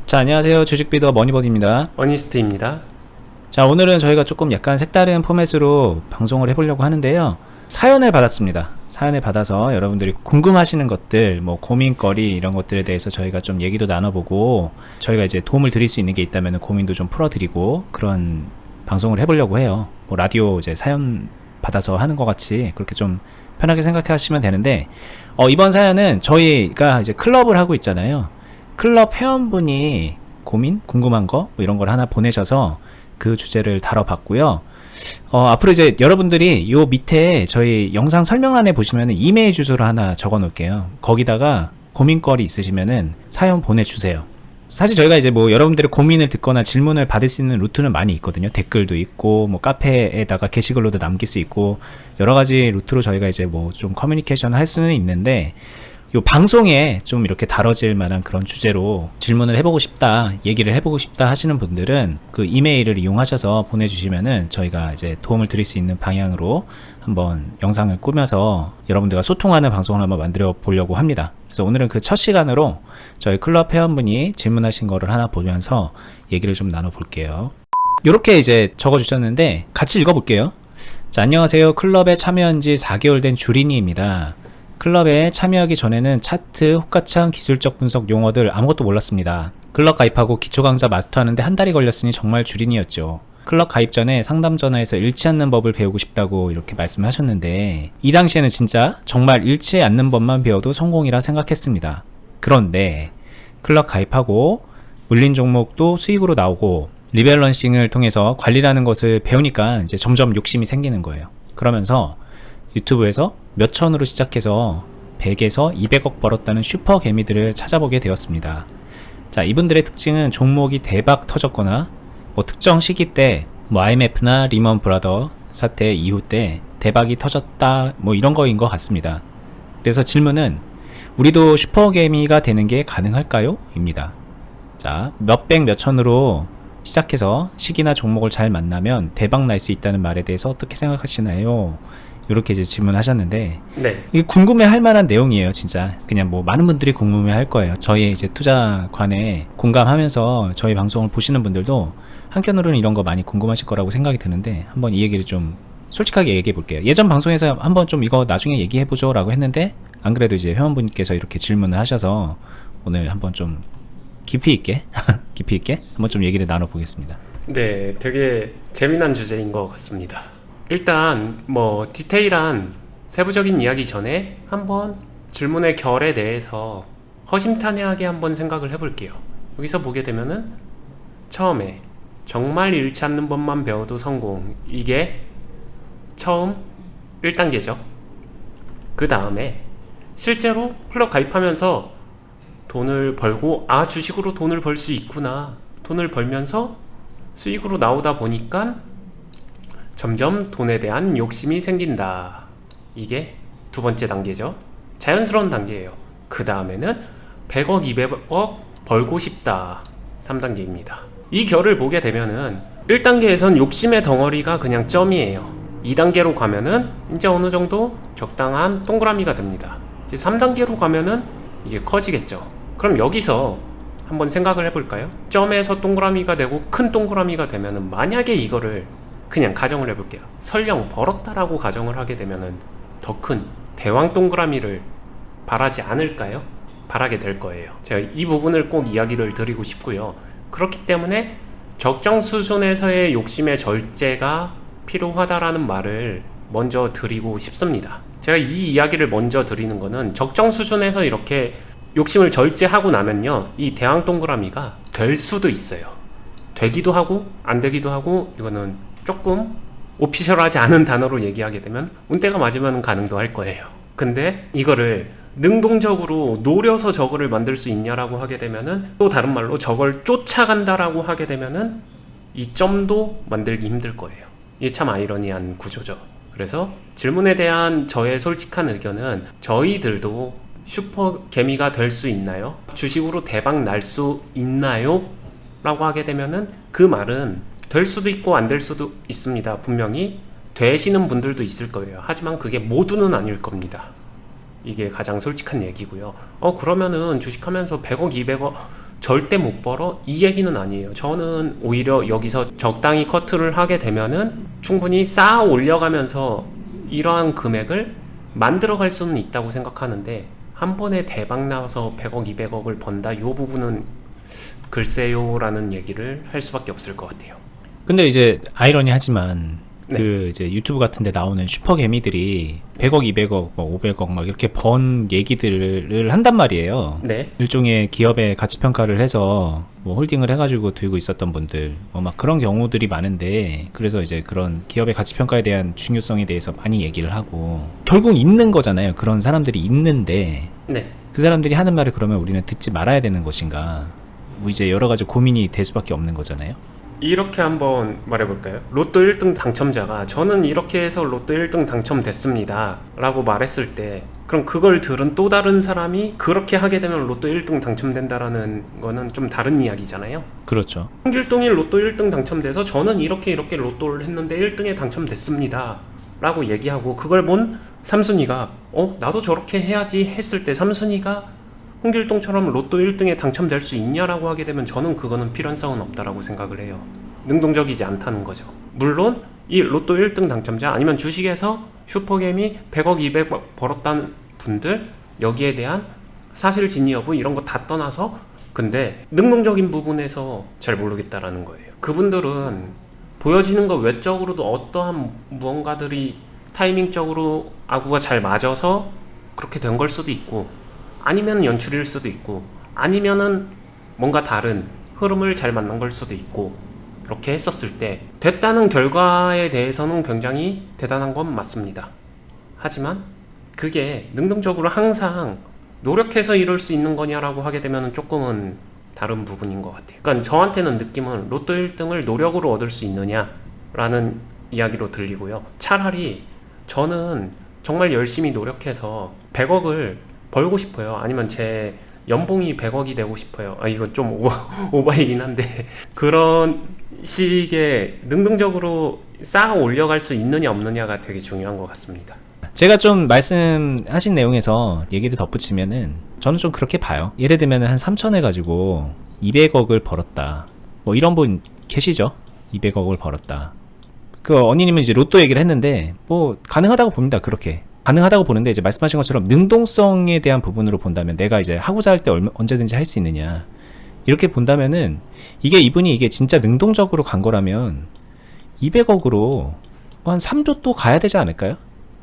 자, 안녕하세요. 주식비더 머니버디입니다. 어니스트입니다. 자, 오늘은 저희가 조금 약간 색다른 포맷으로 방송을 해보려고 하는데요. 사연을 받았습니다. 사연을 받아서 여러분들이 궁금하시는 것들, 뭐 고민거리 이런 것들에 대해서 저희가 좀 얘기도 나눠보고, 저희가 이제 도움을 드릴 수 있는 게 있다면 고민도 좀 풀어드리고 그런 방송을 해보려고 해요. 뭐 라디오 이제 사연 받아서 하는 것 같이 그렇게 좀 편하게 생각하시면 되는데, 이번 사연은 저희가 이제 클럽을 하고 있잖아요. 클럽 회원분이 고민? 궁금한 거? 뭐 이런 걸 하나 보내셔서 그 주제를 다뤄봤고요. 앞으로 이제 여러분들이 요 밑에 저희 영상 설명란에 보시면은 이메일 주소를 하나 적어 놓을게요. 거기다가 고민거리 있으시면은 사연 보내주세요. 사실 저희가 이제 뭐 여러분들의 고민을 듣거나 질문을 받을 수 있는 루트는 많이 있거든요. 댓글도 있고, 뭐 카페에다가 게시글로도 남길 수 있고, 여러 가지 루트로 저희가 이제 뭐 좀 커뮤니케이션을 할 수는 있는데, 요 방송에 좀 이렇게 다뤄질 만한 그런 주제로 질문을 해보고 싶다, 얘기를 해보고 싶다 하시는 분들은 그 이메일을 이용하셔서 보내주시면은 저희가 이제 도움을 드릴 수 있는 방향으로 한번 영상을 꾸며서 여러분들과 소통하는 방송을 한번 만들어 보려고 합니다. 그래서 오늘은 그 첫 시간으로 저희 클럽 회원분이 질문하신 거를 하나 보면서 얘기를 좀 나눠볼게요. 요렇게 이제 적어주셨는데 같이 읽어볼게요. 자, 안녕하세요. 클럽에 참여한 지 4개월 된 주린이입니다. 클럽에 참여하기 전에는 차트, 호가창, 기술적 분석 용어들 아무것도 몰랐습니다. 클럽 가입하고 기초 강좌 마스터하는데 한 달이 걸렸으니 정말 주린이였죠. 클럽 가입 전에 상담 전화해서 잃지 않는 법을 배우고 싶다고 이렇게 말씀하셨는데, 이 당시에는 진짜 정말 잃지 않는 법만 배워도 성공이라 생각했습니다. 그런데 클럽 가입하고 물린 종목도 수익으로 나오고 리밸런싱을 통해서 관리라는 것을 배우니까 이제 점점 욕심이 생기는 거예요. 그러면서 유튜브에서 몇 천으로 시작해서 100에서 200억 벌었다는 슈퍼 개미들을 찾아보게 되었습니다. 자, 이분들의 특징은 종목이 대박 터졌거나 뭐 특정 시기 때 뭐 IMF나 리먼 브라더 사태 이후 때 대박이 터졌다, 뭐 이런 거인 것 같습니다. 그래서 질문은 우리도 슈퍼 개미가 되는 게 가능할까요? 입니다. 자, 몇백 몇천으로 시작해서 시기나 종목을 잘 만나면 대박 날 수 있다는 말에 대해서 어떻게 생각하시나요? 이렇게 이제 질문하셨는데, 네. 이게 궁금해할 만한 내용이에요. 진짜 그냥 뭐 많은 분들이 궁금해할 거예요. 저희 이제 투자관에 공감하면서 저희 방송을 보시는 분들도 한편으로는 이런 거 많이 궁금하실 거라고 생각이 드는데, 한번 이 얘기를 좀 솔직하게 얘기해 볼게요. 예전 방송에서 한번 좀 이거 나중에 얘기해 보죠 라고 했는데, 안 그래도 이제 회원분께서 이렇게 질문을 하셔서 오늘 한번 좀 깊이 있게 깊이 있게 한번 좀 얘기를 나눠 보겠습니다. 네, 되게 재미난 주제인 것 같습니다. 일단 뭐 디테일한 세부적인 이야기 전에 한번 질문의 결에 대해서 허심탄회하게 한번 생각을 해볼게요. 여기서 보게 되면은 처음에 정말 잃지 않는 법만 배워도 성공, 이게 처음 1단계죠. 그 다음에 실제로 클럽 가입하면서 돈을 벌고, 주식으로 돈을 벌 수 있구나, 돈을 벌면서 수익으로 나오다 보니까 점점 돈에 대한 욕심이 생긴다. 이게 두 번째 단계죠. 자연스러운 단계예요. 그 다음에는 100억, 200억 벌고 싶다. 3단계입니다. 이 결을 보게 되면은 1단계에선 욕심의 덩어리가 그냥 점이에요. 2단계로 가면은 이제 어느 정도 적당한 동그라미가 됩니다. 이제 3단계로 가면은 이게 커지겠죠. 그럼 여기서 한번 생각을 해볼까요? 점에서 동그라미가 되고 큰 동그라미가 되면은, 만약에 이거를 그냥 가정을 해볼게요. 설령 벌었다라고 가정을 하게 되면은 더 큰 대왕 동그라미를 바라지 않을까요? 바라게 될 거예요. 제가 이 부분을 꼭 이야기를 드리고 싶고요. 그렇기 때문에 적정 수준에서의 욕심의 절제가 필요하다라는 말을 먼저 드리고 싶습니다. 제가 이 이야기를 먼저 드리는 거는, 적정 수준에서 이렇게 욕심을 절제하고 나면요, 이 대왕 동그라미가 될 수도 있어요. 되기도 하고 안 되기도 하고, 이거는 조금 오피셜하지 않은 단어로 얘기하게 되면 운때가 맞으면 가능도 할 거예요. 근데 이거를 능동적으로 노려서 저거를 만들 수 있냐라고 하게 되면은, 또 다른 말로 저걸 쫓아간다라고 하게 되면은 이 점도 만들기 힘들 거예요. 이게 참 아이러니한 구조죠. 그래서 질문에 대한 저의 솔직한 의견은, 저희들도 슈퍼 개미가 될 수 있나요? 주식으로 대박 날 수 있나요? 라고 하게 되면은 그 말은 될 수도 있고 안 될 수도 있습니다. 분명히 되시는 분들도 있을 거예요. 하지만 그게 모두는 아닐 겁니다. 이게 가장 솔직한 얘기고요. 그러면은 주식하면서 100억, 200억 절대 못 벌어 이 얘기는 아니에요. 저는 오히려 여기서 적당히 커트를 하게 되면은 충분히 쌓아 올려가면서 이러한 금액을 만들어갈 수는 있다고 생각하는데 한 번에 대박 나와서 100억, 200억을 번다 이 부분은 글쎄요라는 얘기를 할 수밖에 없을 것 같아요. 근데 이제 아이러니하지만 네. 그 이제 유튜브 같은데 나오는 슈퍼개미들이 100억, 200억, 뭐 500억 막 이렇게 번 얘기들을 한단 말이에요. 네. 일종의 기업의 가치 평가를 해서 뭐 홀딩을 해가지고 들고 있었던 분들, 뭐 막 그런 경우들이 많은데, 그래서 이제 그런 기업의 가치 평가에 대한 중요성에 대해서 많이 얘기를 하고, 결국 있는 거잖아요. 그런 사람들이 있는데 네. 그 사람들이 하는 말을 그러면 우리는 듣지 말아야 되는 것인가? 뭐 이제 여러 가지 고민이 될 수밖에 없는 거잖아요. 이렇게 한번 말해볼까요? 로또 1등 당첨자가 저는 이렇게 해서 로또 1등 당첨됐습니다 라고 말했을 때 그럼 그걸 들은 또 다른 사람이 그렇게 하게 되면 로또 1등 당첨된다라는 거는 좀 다른 이야기잖아요. 그렇죠. 홍길동이 로또 1등 당첨돼서 저는 이렇게 로또를 했는데 1등에 당첨됐습니다 라고 얘기하고 그걸 본 삼순이가 나도 저렇게 해야지 했을 때 삼순이가 홍길동처럼 로또 1등에 당첨될 수 있냐라고 하게 되면 저는 그거는 필연성은 없다라고 생각을 해요. 능동적이지 않다는 거죠. 물론 이 로또 1등 당첨자 아니면 주식에서 슈퍼게임이 100억 200억 벌었다는 분들 여기에 대한 사실 진위 여부 이런 거 다 떠나서 근데 능동적인 부분에서 잘 모르겠다라는 거예요. 그분들은 보여지는 것 외적으로도 어떠한 무언가들이 타이밍적으로 아구가 잘 맞아서 그렇게 된 걸 수도 있고 아니면 연출일 수도 있고 아니면은 뭔가 다른 흐름을 잘 만난 걸 수도 있고 이렇게 했었을 때 됐다는 결과에 대해서는 굉장히 대단한 건 맞습니다. 하지만 그게 능동적으로 항상 노력해서 이룰 수 있는 거냐라고 하게 되면 조금은 다른 부분인 것 같아요. 그러니까 저한테는 느낌은 로또 1등을 노력으로 얻을 수 있느냐라는 이야기로 들리고요. 차라리 저는 정말 열심히 노력해서 100억을 벌고 싶어요. 아니면 제 연봉이 100억이 되고 싶어요. 이거 좀 오바이긴 한데 그런 식의 능동적으로 쌓아 올려갈 수 있느냐 없느냐가 되게 중요한 것 같습니다. 제가 좀 말씀하신 내용에서 얘기를 덧붙이면은 저는 좀 그렇게 봐요. 예를 들면 한 3천 해가지고 200억을 벌었다. 뭐 이런 분 계시죠? 200억을 벌었다. 그 언니님은 이제 로또 얘기를 했는데 뭐 가능하다고 봅니다. 그렇게. 가능하다고 보는데 이제 말씀하신 것처럼 능동성에 대한 부분으로 본다면 내가 이제 하고자 할 때 언제든지 할 수 있느냐 이렇게 본다면은 이분이 이게 진짜 능동적으로 간 거라면 200억으로 한 3조 또 가야 되지 않을까요?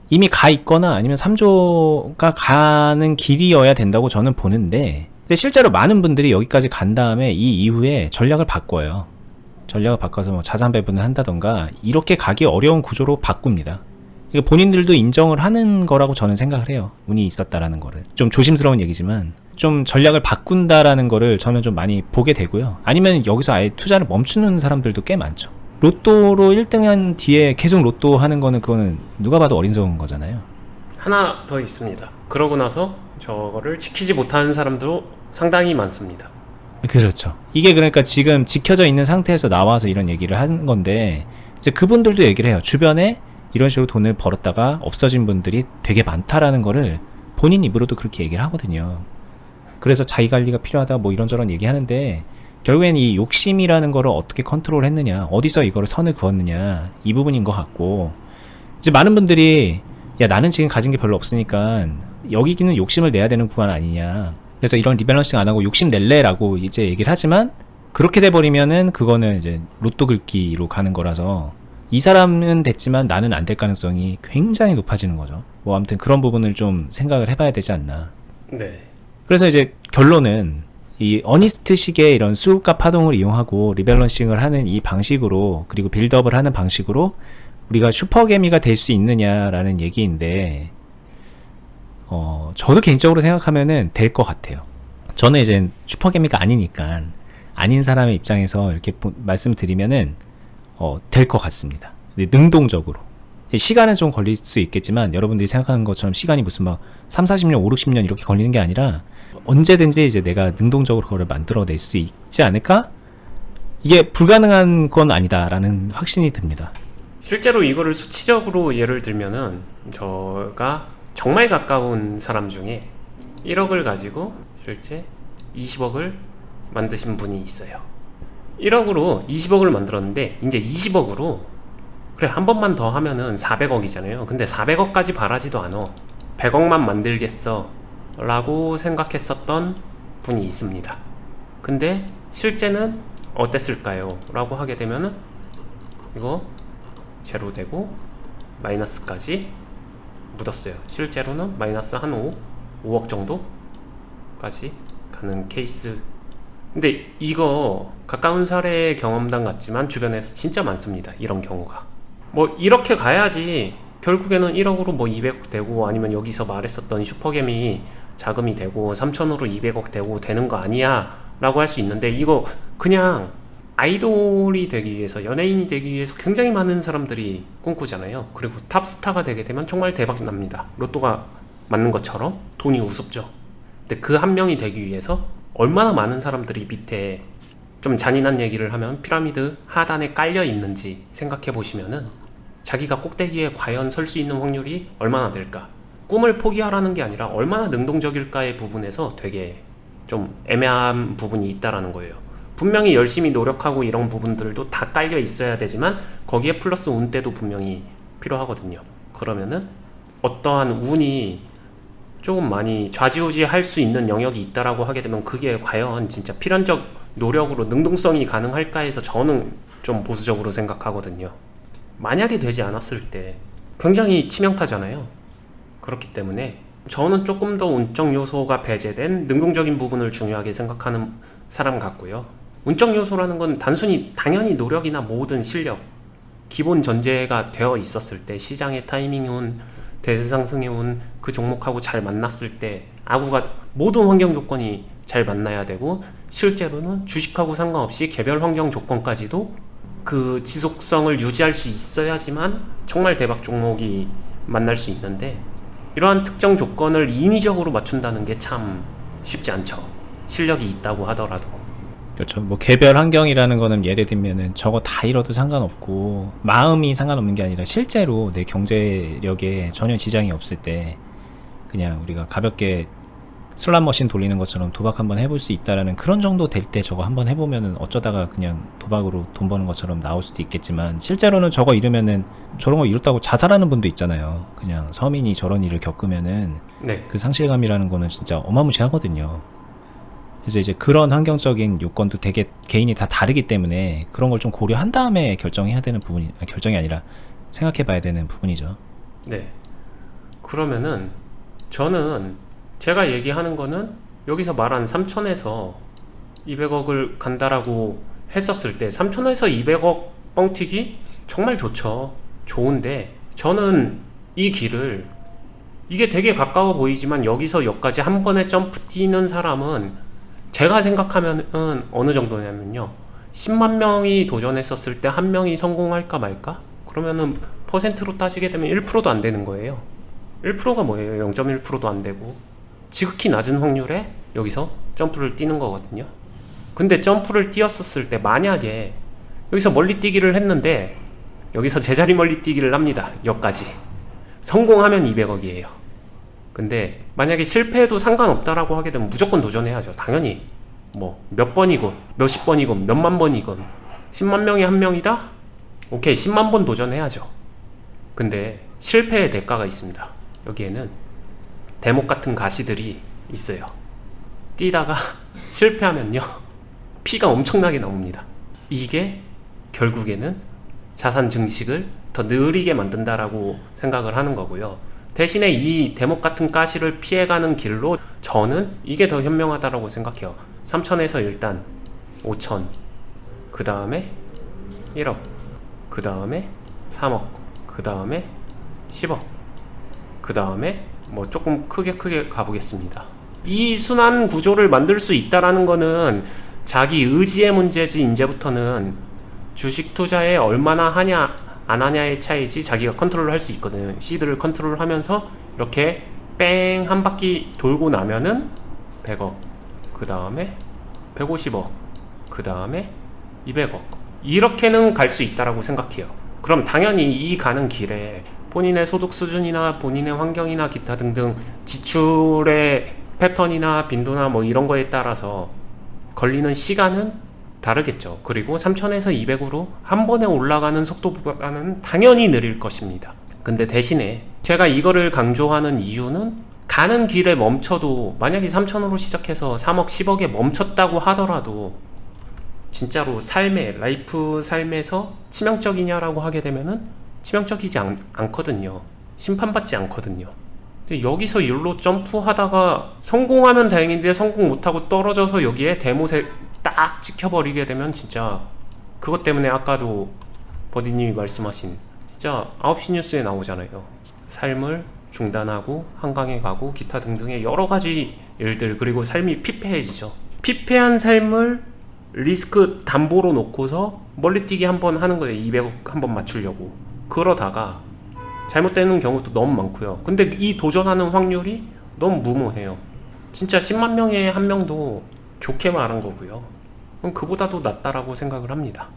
이미 가 있거나 아니면 3조가 가는 길이어야 된다고 저는 보는데 근데 실제로 많은 분들이 여기까지 간 다음에 이 이후에 전략을 바꿔요. 전략을 바꿔서 뭐 자산 배분을 한다던가 이렇게 가기 어려운 구조로 바꿉니다. 이거 본인들도 인정을 하는 거라고 저는 생각을 해요. 운이 있었다라는 거를. 좀 조심스러운 얘기지만 좀 전략을 바꾼다라는 거를 저는 좀 많이 보게 되고요. 아니면 여기서 아예 투자를 멈추는 사람들도 꽤 많죠. 로또로 1등한 뒤에 계속 로또 하는 거는 그거는 누가 봐도 어리석은 거잖아요. 하나 더 있습니다. 그러고 나서 저거를 지키지 못하는 사람도 상당히 많습니다. 그렇죠. 이게 그러니까 지금 지켜져 있는 상태에서 나와서 이런 얘기를 하는 건데 이제 그분들도 얘기를 해요. 주변에 이런 식으로 돈을 벌었다가 없어진 분들이 되게 많다라는 거를 본인 입으로도 그렇게 얘기를 하거든요. 그래서 자기관리가 필요하다 뭐 이런저런 얘기하는데 결국엔 이 욕심이라는 거를 어떻게 컨트롤 했느냐, 어디서 이거를 선을 그었느냐 이 부분인 것 같고 이제 많은 분들이 야 나는 지금 가진 게 별로 없으니까 여기는 욕심을 내야 되는 구간 아니냐, 그래서 이런 리밸런싱 안 하고 욕심 낼래 라고 이제 얘기를 하지만 그렇게 돼버리면은 그거는 이제 로또 긁기로 가는 거라서 이 사람은 됐지만 나는 안 될 가능성이 굉장히 높아지는 거죠. 뭐 아무튼 그런 부분을 좀 생각을 해봐야 되지 않나. 네. 그래서 이제 결론은 이 어니스트식의 이런 수급과 파동을 이용하고 리밸런싱을 하는 이 방식으로 그리고 빌드업을 하는 방식으로 우리가 슈퍼개미가 될 수 있느냐라는 얘기인데 저도 개인적으로 생각하면은 될 것 같아요. 저는 이제 슈퍼개미가 아니니까 아닌 사람의 입장에서 이렇게 말씀드리면은 될 것 같습니다. 능동적으로. 시간은 좀 걸릴 수 있겠지만 여러분들이 생각하는 것처럼 시간이 무슨 막 3, 40년, 5, 60년 이렇게 걸리는 게 아니라 언제든지 이제 내가 능동적으로 그걸 만들어낼 수 있지 않을까? 이게 불가능한 건 아니다라는 확신이 듭니다. 실제로 이거를 수치적으로 예를 들면은 저가 정말 가까운 사람 중에 1억을 가지고 실제 20억을 만드신 분이 있어요. 1억으로 20억을 만들었는데 이제 20억으로 그래 한 번만 더 하면은 400억이잖아요. 근데 400억까지 바라지도 않아. 100억만 만들겠어 라고 생각했었던 분이 있습니다. 근데 실제는 어땠을까요? 라고 하게 되면은 이거 제로 되고 마이너스까지 묻었어요. 실제로는 마이너스 한 5억 정도까지 가는 케이스. 근데 이거 가까운 사례의 경험담 같지만 주변에서 진짜 많습니다. 이런 경우가. 뭐 이렇게 가야지 결국에는 1억으로 뭐 200억 되고 아니면 여기서 말했었던 슈퍼겜이 자금이 되고 3천으로 200억 되고 되는 거 아니야 라고 할 수 있는데, 이거 그냥 아이돌이 되기 위해서, 연예인이 되기 위해서 굉장히 많은 사람들이 꿈꾸잖아요. 그리고 탑스타가 되게 되면 정말 대박 납니다. 로또가 맞는 것처럼 돈이 우습죠. 근데 그 한 명이 되기 위해서 얼마나 많은 사람들이 밑에, 좀 잔인한 얘기를 하면 피라미드 하단에 깔려 있는지 생각해 보시면은 자기가 꼭대기에 과연 설 수 있는 확률이 얼마나 될까? 꿈을 포기하라는 게 아니라 얼마나 능동적일까의 부분에서 되게 좀 애매한 부분이 있다라는 거예요. 분명히 열심히 노력하고 이런 부분들도 다 깔려 있어야 되지만 거기에 플러스 운대도 분명히 필요하거든요. 그러면은 어떠한 운이 조금 많이 좌지우지 할 수 있는 영역이 있다라고 하게 되면 그게 과연 진짜 필연적 노력으로 능동성이 가능할까 해서 저는 좀 보수적으로 생각하거든요. 만약에 되지 않았을 때 굉장히 치명타잖아요. 그렇기 때문에 저는 조금 더 운적 요소가 배제된 능동적인 부분을 중요하게 생각하는 사람 같고요. 운적 요소라는 건 단순히 당연히 노력이나 모든 실력, 기본 전제가 되어 있었을 때 시장의 타이밍 운, 대세 상승의 운, 그 종목하고 잘 만났을 때 아구가 모든 환경 조건이 잘 만나야 되고, 실제로는 주식하고 상관없이 개별 환경 조건까지도 그 지속성을 유지할 수 있어야지만 정말 대박 종목이 만날 수 있는데, 이러한 특정 조건을 인위적으로 맞춘다는 게 참 쉽지 않죠. 실력이 있다고 하더라도. 그렇죠. 뭐 개별 환경이라는 거는 예를 들면은 저거 다 잃어도 상관없고 마음이 상관없는 게 아니라 실제로 내 경제력에 전혀 지장이 없을 때 그냥 우리가 가볍게 슬롯 머신 돌리는 것처럼 도박 한번 해볼 수 있다라는 그런 정도 될 때 저거 한번 해보면은 어쩌다가 그냥 도박으로 돈 버는 것처럼 나올 수도 있겠지만, 실제로는 저거 잃으면은 저런 거 잃었다고 자살하는 분도 있잖아요. 그냥 서민이 저런 일을 겪으면은 네. 그 상실감이라는 거는 진짜 어마무시하거든요. 그래서 이제 그런 환경적인 요건도 되게 개인이 다 다르기 때문에 그런 걸 좀 고려한 다음에 결정해야 되는 부분이, 결정이 아니라 생각해 봐야 되는 부분이죠. 네. 그러면은 저는 제가 얘기하는 거는 여기서 말한 3천에서 200억을 간다라고 했었을 때 3천에서 200억 뻥튀기 정말 좋죠. 좋은데 저는 이 길을, 이게 되게 가까워 보이지만 여기서 여기까지 한 번에 점프 뛰는 사람은 제가 생각하면은 어느 정도냐면요, 10만 명이 도전했었을 때 한 명이 성공할까 말까? 그러면은 퍼센트로 따지게 되면 1%도 안 되는 거예요. 1%가 뭐예요? 0.1%도 안 되고 지극히 낮은 확률에 여기서 점프를 뛰는 거거든요. 근데 점프를 뛰었었을 때 만약에 여기서 멀리 뛰기를 했는데 여기서 제자리 멀리 뛰기를 합니다. 여기까지 성공하면 200억이에요. 근데 만약에 실패해도 상관없다라고 하게 되면 무조건 도전해야죠. 당연히 뭐 몇 번이건 몇십 번이건 몇만 번이건 10만 명이 한 명이다? 오케이, 10만 번 도전해야죠. 근데 실패의 대가가 있습니다. 여기에는 대목 같은 가시들이 있어요. 뛰다가 실패하면요 피가 엄청나게 나옵니다. 이게 결국에는 자산 증식을 더 느리게 만든다라고 생각을 하는 거고요. 대신에 이 대목 같은 가시를 피해가는 길로 저는 이게 더 현명하다라고 생각해요. 3천에서 일단 5천, 그 다음에 1억, 그 다음에 3억, 그 다음에 10억, 그 다음에 뭐 조금 크게 가보겠습니다. 이 순환 구조를 만들 수 있다라는 거는 자기 의지의 문제지, 이제부터는 주식 투자에 얼마나 하냐 안 하냐의 차이지 자기가 컨트롤을 할 수 있거든요. 시드를 컨트롤 하면서 이렇게 뺑 한 바퀴 돌고 나면은 100억, 그 다음에 150억, 그 다음에 200억, 이렇게는 갈 수 있다라고 생각해요. 그럼 당연히 이 가는 길에 본인의 소득 수준이나 본인의 환경이나 기타 등등 지출의 패턴이나 빈도나 뭐 이런 거에 따라서 걸리는 시간은 다르겠죠. 그리고 3000에서 200으로 한 번에 올라가는 속도보다는 당연히 느릴 것입니다. 근데 대신에 제가 이거를 강조하는 이유는 가는 길에 멈춰도 만약에 3000으로 시작해서 3억, 10억에 멈췄다고 하더라도 진짜로 라이프 삶에서 치명적이냐라고 하게 되면은 치명적이지 않거든요. 심판받지 않거든요. 근데 여기서 일로 점프하다가 성공하면 다행인데 성공 못하고 떨어져서 여기에 대못에 딱 찍혀버리게 되면 진짜 그것 때문에 아까도 버디님이 말씀하신 진짜 9시 뉴스에 나오잖아요. 삶을 중단하고 한강에 가고 기타 등등의 여러 가지 일들, 그리고 삶이 피폐해지죠. 피폐한 삶을 리스크 담보로 놓고서 멀리뛰기 한번 하는 거예요. 200억 한번 맞추려고. 그러다가 잘못되는 경우도 너무 많고요. 근데 이 도전하는 확률이 너무 무모해요. 진짜 10만 명에 한 명도 좋게 말한 거고요. 그럼 그보다도 낫다라고 생각을 합니다.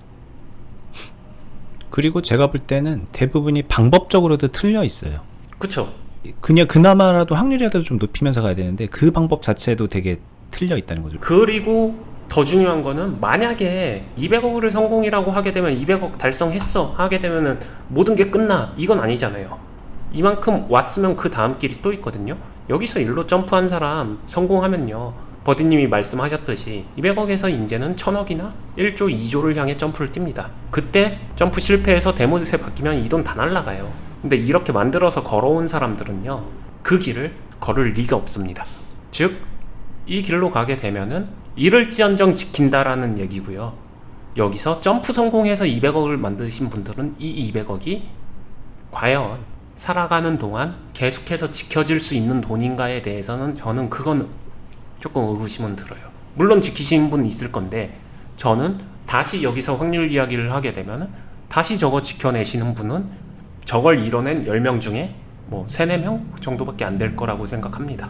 그리고 제가 볼 때는 대부분이 방법적으로도 틀려 있어요. 그쵸? 그냥 그나마라도 확률이라도 좀 높이면서 가야 되는데 그 방법 자체도 되게 틀려 있다는 거죠. 그리고 더 중요한 거는 만약에 200억을 성공이라고 하게 되면 200억 달성했어 하게 되면은 모든 게 끝나, 이건 아니잖아요. 이만큼 왔으면 그 다음 길이 또 있거든요. 여기서 일로 점프한 사람 성공하면요, 버디님이 말씀하셨듯이 200억에서 이제는 1000억이나 1조 2조를 향해 점프를 띱니다. 그때 점프 실패해서 대못에 바뀌면 이 돈 다 날라가요. 근데 이렇게 만들어서 걸어온 사람들은요, 그 길을 걸을 리가 없습니다. 즉 이 길로 가게 되면은 이를지언정 지킨다라는 얘기고요. 여기서 점프 성공해서 200억을 만드신 분들은 이 200억이 과연 살아가는 동안 계속해서 지켜질 수 있는 돈인가에 대해서는 저는 그건 조금 의구심은 들어요. 물론 지키신 분 있을 건데 저는 다시 여기서 확률 이야기를 하게 되면 다시 저거 지켜내시는 분은 저걸 이뤄낸 10명 중에 뭐 3, 4명 정도밖에 안 될 거라고 생각합니다.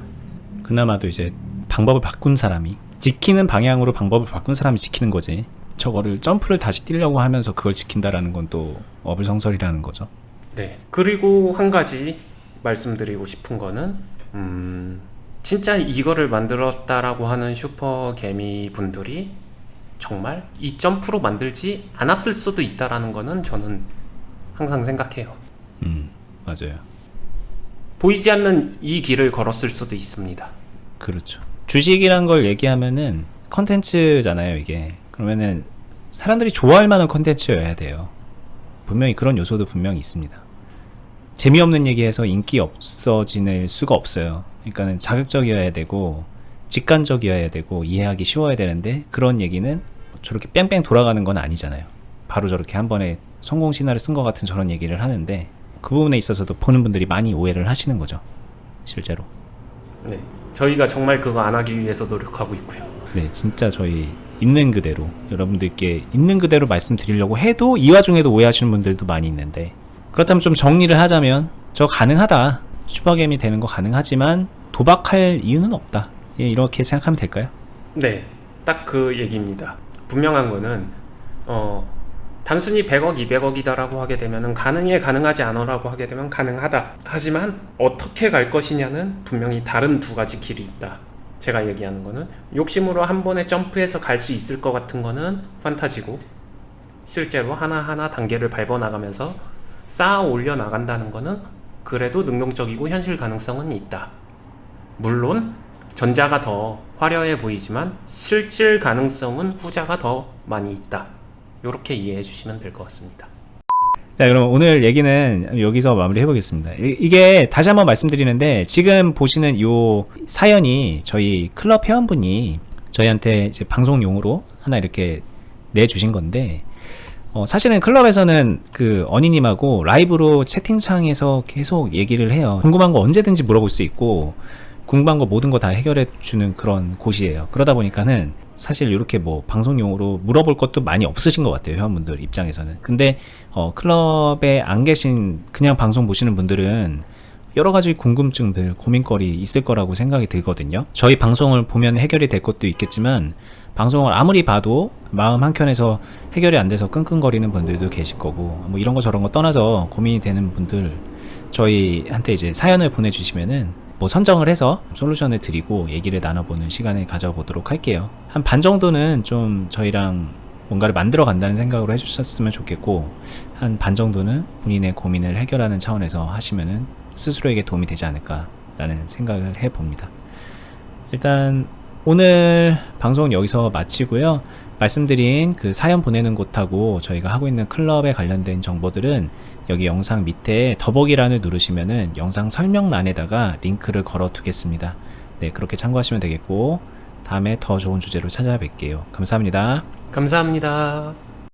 그나마도 이제 방법을 바꾼 사람이, 지키는 방향으로 방법을 바꾼 사람이 지키는 거지, 저거를 점프를 다시 뛰려고 하면서 그걸 지킨다라는 건 또 어불성설이라는 거죠. 네. 그리고 한 가지 말씀드리고 싶은 거는 진짜 이거를 만들었다라고 하는 슈퍼개미 분들이 정말 이 점프로 만들지 않았을 수도 있다라는 거는 저는 항상 생각해요. 맞아요. 보이지 않는 이 길을 걸었을 수도 있습니다. 그렇죠. 주식이란 걸 얘기하면은 컨텐츠잖아요, 이게. 그러면은 사람들이 좋아할 만한 컨텐츠여야 돼요. 분명히 그런 요소도 분명히 있습니다. 재미없는 얘기해서 인기 없어질 수가 없어요. 그러니까는 자극적이어야 되고 직관적이어야 되고 이해하기 쉬워야 되는데, 그런 얘기는 저렇게 뺑뺑 돌아가는 건 아니잖아요. 바로 저렇게 한 번에 성공 신화를 쓴 것 같은 저런 얘기를 하는데, 그 부분에 있어서도 보는 분들이 많이 오해를 하시는 거죠, 실제로. 네. 저희가 정말 그거 안 하기 위해서 노력하고 있고요. 네, 진짜 저희 있는 그대로 여러분들께 있는 그대로 말씀드리려고 해도 이 와중에도 오해하시는 분들도 많이 있는데, 그렇다면 좀 정리를 하자면 저 가능하다, 슈퍼게임이 되는 거 가능하지만 도박할 이유는 없다, 예, 이렇게 생각하면 될까요? 네, 딱 그 얘기입니다. 분명한 거는 단순히 100억, 200억이다라고 하게 되면 가능해, 가능하지 않아라고 하게 되면 가능하다. 하지만 어떻게 갈 것이냐는 분명히 다른 두 가지 길이 있다. 제가 얘기하는 거는 욕심으로 한 번에 점프해서 갈 수 있을 것 같은 거는 판타지고, 실제로 하나하나 단계를 밟아나가면서 쌓아 올려 나간다는 거는 그래도 능동적이고 현실 가능성은 있다. 물론 전자가 더 화려해 보이지만 실질 가능성은 후자가 더 많이 있다. 이렇게 이해해 주시면 될 것 같습니다. 자, 그럼 오늘 얘기는 여기서 마무리 해보겠습니다. 이게 다시 한번 말씀드리는데, 지금 보시는 요 사연이 저희 클럽 회원분이 저희한테 이제 방송용으로 하나 이렇게 내주신 건데, 사실은 클럽에서는 그 어니님하고 라이브로 채팅창에서 계속 얘기를 해요. 궁금한 거 언제든지 물어볼 수 있고, 궁금한 거 모든 거 다 해결해 주는 그런 곳이에요. 그러다 보니까는 사실 이렇게 뭐 방송용으로 물어볼 것도 많이 없으신 것 같아요, 회원분들 입장에서는. 근데 클럽에 안 계신 그냥 방송 보시는 분들은 여러 가지 궁금증들, 고민거리 있을 거라고 생각이 들거든요. 저희 방송을 보면 해결이 될 것도 있겠지만, 방송을 아무리 봐도 마음 한켠에서 해결이 안 돼서 끙끙거리는 분들도 계실 거고, 뭐 이런 거 저런 거 떠나서 고민이 되는 분들 저희한테 이제 사연을 보내주시면은 뭐 선정을 해서 솔루션을 드리고 얘기를 나눠보는 시간을 가져보도록 할게요. 한 반 정도는 좀 저희랑 뭔가를 만들어 간다는 생각으로 해주셨으면 좋겠고, 한 반 정도는 본인의 고민을 해결하는 차원에서 하시면은 스스로에게 도움이 되지 않을까라는 생각을 해봅니다. 일단 오늘 방송은 여기서 마치고요. 말씀드린 그 사연 보내는 곳하고 저희가 하고 있는 클럽에 관련된 정보들은 여기 영상 밑에 더보기란을 누르시면은 영상 설명란에다가 링크를 걸어 두겠습니다. 네, 그렇게 참고하시면 되겠고, 다음에 더 좋은 주제로 찾아뵐게요. 감사합니다. 감사합니다.